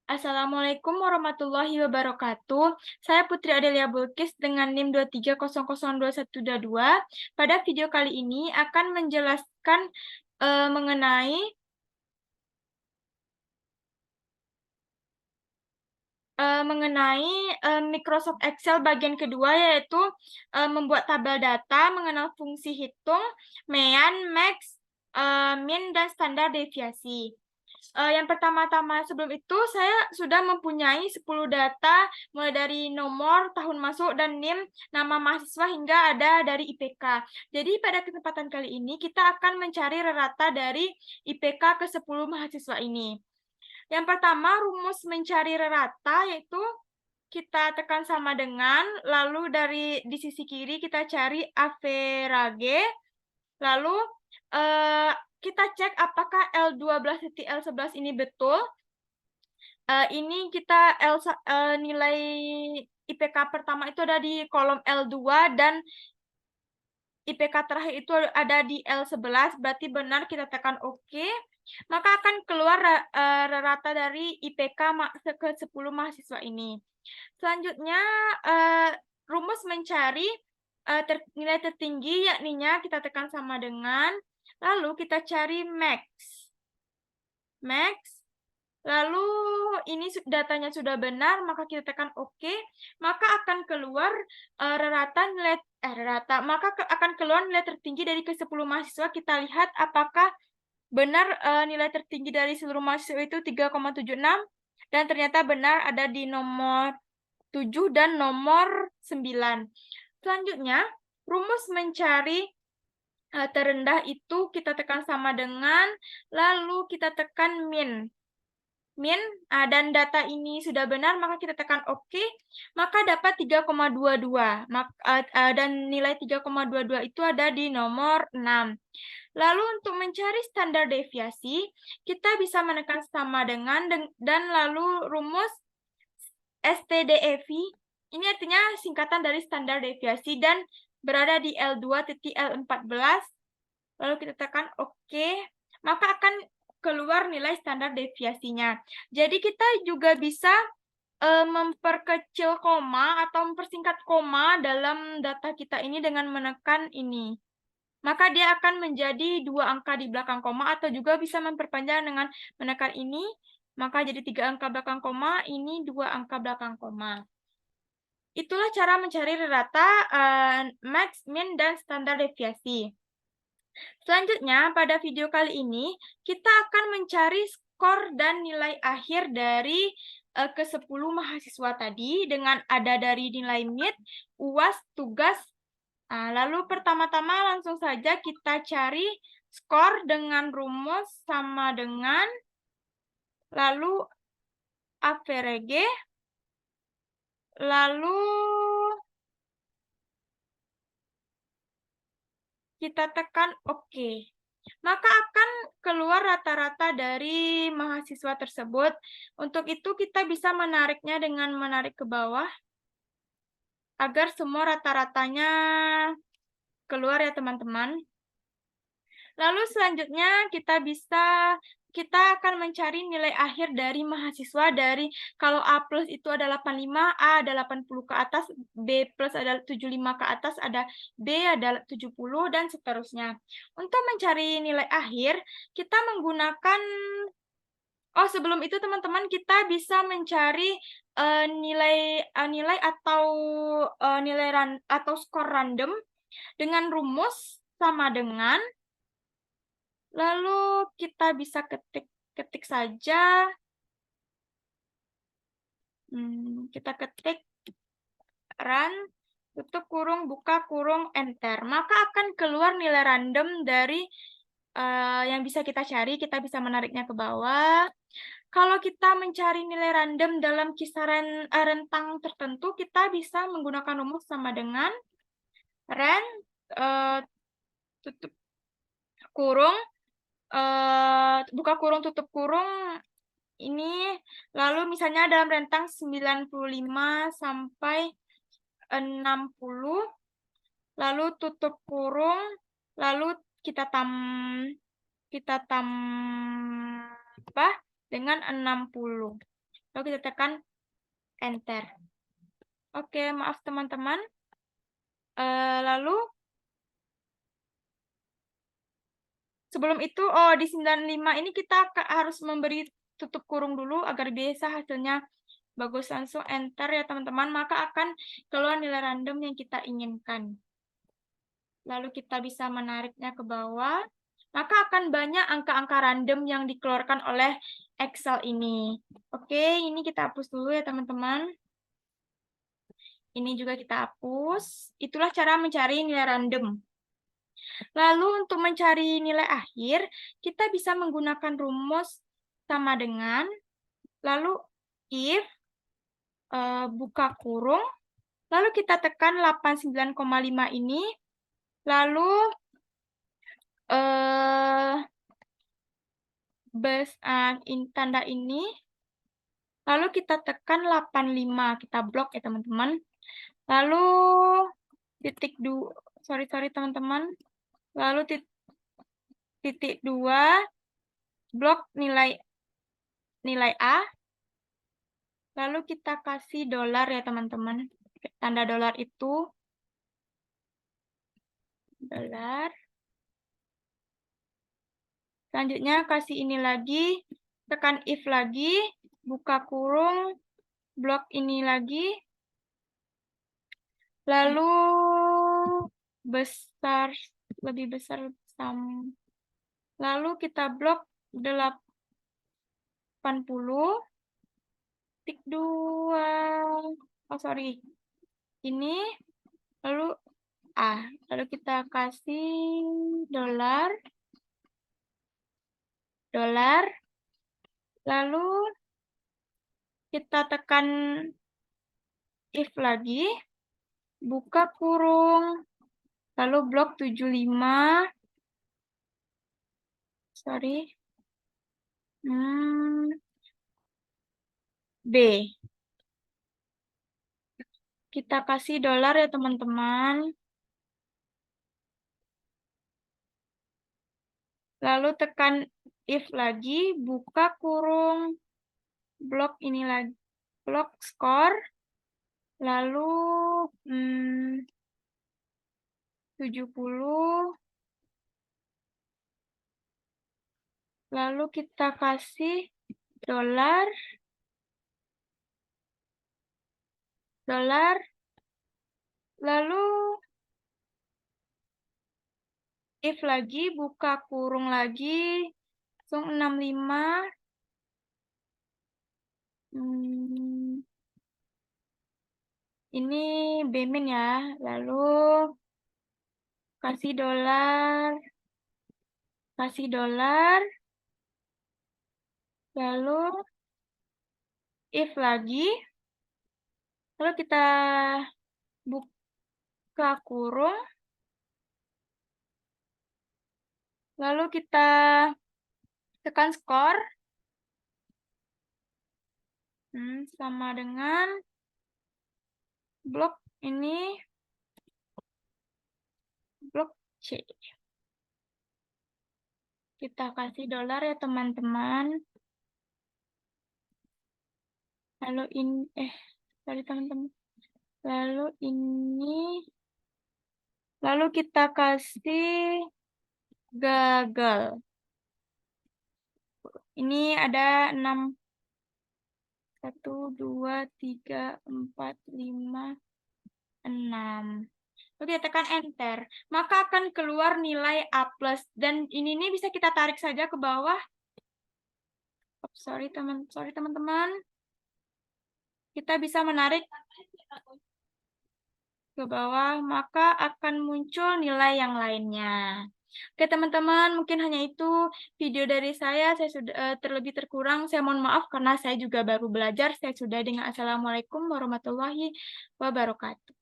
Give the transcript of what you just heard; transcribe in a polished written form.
Assalamualaikum warahmatullahi wabarakatuh. Saya Putri Adelia Bulkis dengan NIM 2300212. Pada video kali ini akan menjelaskan mengenai Microsoft Excel bagian kedua, yaitu membuat tabel data, mengenal fungsi hitung, mean, max, min, dan standar deviasi. Yang pertama-tama sebelum itu saya sudah mempunyai 10 data mulai dari nomor, tahun masuk, dan NIM, nama mahasiswa, hingga ada dari IPK. Jadi pada kesempatan kali ini kita akan mencari rata dari IPK ke 10 mahasiswa ini. Yang pertama, rumus mencari rata, yaitu kita tekan sama dengan, lalu di sisi kiri kita cari average, lalu kita cek apakah L12 titik L11 ini betul. Ini kita nilai IPK pertama itu ada di kolom L2 dan IPK terakhir itu ada di L11, berarti benar, kita tekan OK. Maka akan keluar rata dari IPK ke 10 mahasiswa ini. Selanjutnya, rumus mencari nilai tertinggi, yakninya kita tekan sama dengan, lalu kita cari max. Lalu ini datanya sudah benar, maka kita tekan OK. Maka akan keluar akan keluar nilai tertinggi dari ke-10 mahasiswa. Kita lihat apakah benar nilai tertinggi dari seluruh mahasiswa itu 3,76, dan ternyata benar, ada di nomor 7 dan nomor 9. Selanjutnya, rumus mencari terendah itu kita tekan sama dengan, lalu kita tekan min, dan data ini sudah benar, maka kita tekan OK, maka dapat 3,22, dan nilai 3,22 itu ada di nomor 6. Lalu untuk mencari standar deviasi, kita bisa menekan sama dengan, dan lalu rumus STDEV, ini artinya singkatan dari standar deviasi, dan berada di L2 titik L14, lalu kita tekan OK, maka akan keluar nilai standar deviasinya. Jadi kita juga bisa memperkecil koma atau mempersingkat koma dalam data kita ini dengan menekan ini. Maka dia akan menjadi 2 angka di belakang koma, atau juga bisa memperpanjang dengan menekan ini, maka jadi 3 angka belakang koma, ini 2 angka belakang koma. Itulah cara mencari rata, max, min, dan standar deviasi. Selanjutnya, pada video kali ini, kita akan mencari skor dan nilai akhir dari ke-10 mahasiswa tadi, dengan ada dari nilai MIT, UAS, tugas. Lalu pertama-tama langsung saja kita cari skor dengan rumus sama dengan, lalu average, lalu kita tekan OK. Maka akan keluar rata-rata dari mahasiswa tersebut. Untuk itu kita bisa menariknya dengan menarik ke bawah, agar semua rata-ratanya keluar ya teman-teman. Lalu selanjutnya kita akan mencari nilai akhir dari mahasiswa dari, kalau A plus itu ada 85, A ada 80 ke atas, B plus ada 75 ke atas, ada B ada 70, dan seterusnya. Untuk mencari nilai akhir, kita menggunakan, sebelum itu teman-teman, kita bisa mencari nilai atau skor random dengan rumus sama dengan, lalu kita bisa ketik saja. Kita ketik run, tutup kurung, buka kurung, enter. Maka akan keluar nilai random dari yang bisa kita cari. Kita bisa menariknya ke bawah. Kalau kita mencari nilai random dalam kisaran rentang tertentu, kita bisa menggunakan rumus sama dengan ren, tutup kurung, buka kurung, tutup kurung, ini, lalu misalnya dalam rentang 95 sampai 60, lalu tutup kurung, lalu kita tambah dengan 60. Lalu kita tekan enter. Oke, maaf teman-teman. Lalu sebelum itu, di 95 ini kita harus memberi tutup kurung dulu agar bisa hasilnya bagus. Langsung enter ya teman-teman, maka akan keluar nilai random yang kita inginkan. Lalu kita bisa menariknya ke bawah, maka akan banyak angka-angka random yang dikeluarkan oleh Excel ini. Oke, ini kita hapus dulu ya teman-teman. Ini juga kita hapus. Itulah cara mencari nilai random. Lalu untuk mencari nilai akhir, kita bisa menggunakan rumus sama dengan, lalu if, buka kurung, lalu kita tekan 89,5 ini, lalu tanda ini, lalu kita tekan 85, kita blok ya teman-teman. Lalu titik 2, sorry teman-teman. Lalu titik 2, blok nilai A. Lalu kita kasih dolar ya teman-teman. Tanda dolar itu dolar. Selanjutnya kasih ini lagi, tekan if lagi, buka kurung, blok ini lagi. Lalu lebih besar sama. Lalu kita blok 80, tik 2. Oh, sorry. Ini, lalu lalu kita kasih dolar, lalu kita tekan if lagi, buka kurung, lalu blok 75, sorry, B. Kita kasih dolar ya teman-teman. Lalu tekan if lagi, buka kurung, blok ini lagi, blok skor, lalu 70, lalu kita kasih dolar, lalu if lagi, buka kurung lagi, langsung 65, ini B-min ya, lalu kasih dolar, lalu if lagi, lalu kita buka kurung, lalu kita tekan skor, sama dengan blok ini, blok C. Kita kasih dolar ya teman-teman. Lalu ini, sorry teman-teman. Lalu ini, lalu kita kasih gagal. Ini ada 6, 1, 2, 3, 4, 5, 6. Oke, tekan enter. Maka akan keluar nilai A+. Dan ini bisa kita tarik saja ke bawah. Sorry teman-teman. Kita bisa menarik ke bawah, maka akan muncul nilai yang lainnya. Oke teman-teman, mungkin hanya itu video dari saya. Saya sudah terlebih terkurang, saya mohon maaf karena saya juga baru belajar. Saya sudah dengan Assalamualaikum warahmatullahi wabarakatuh.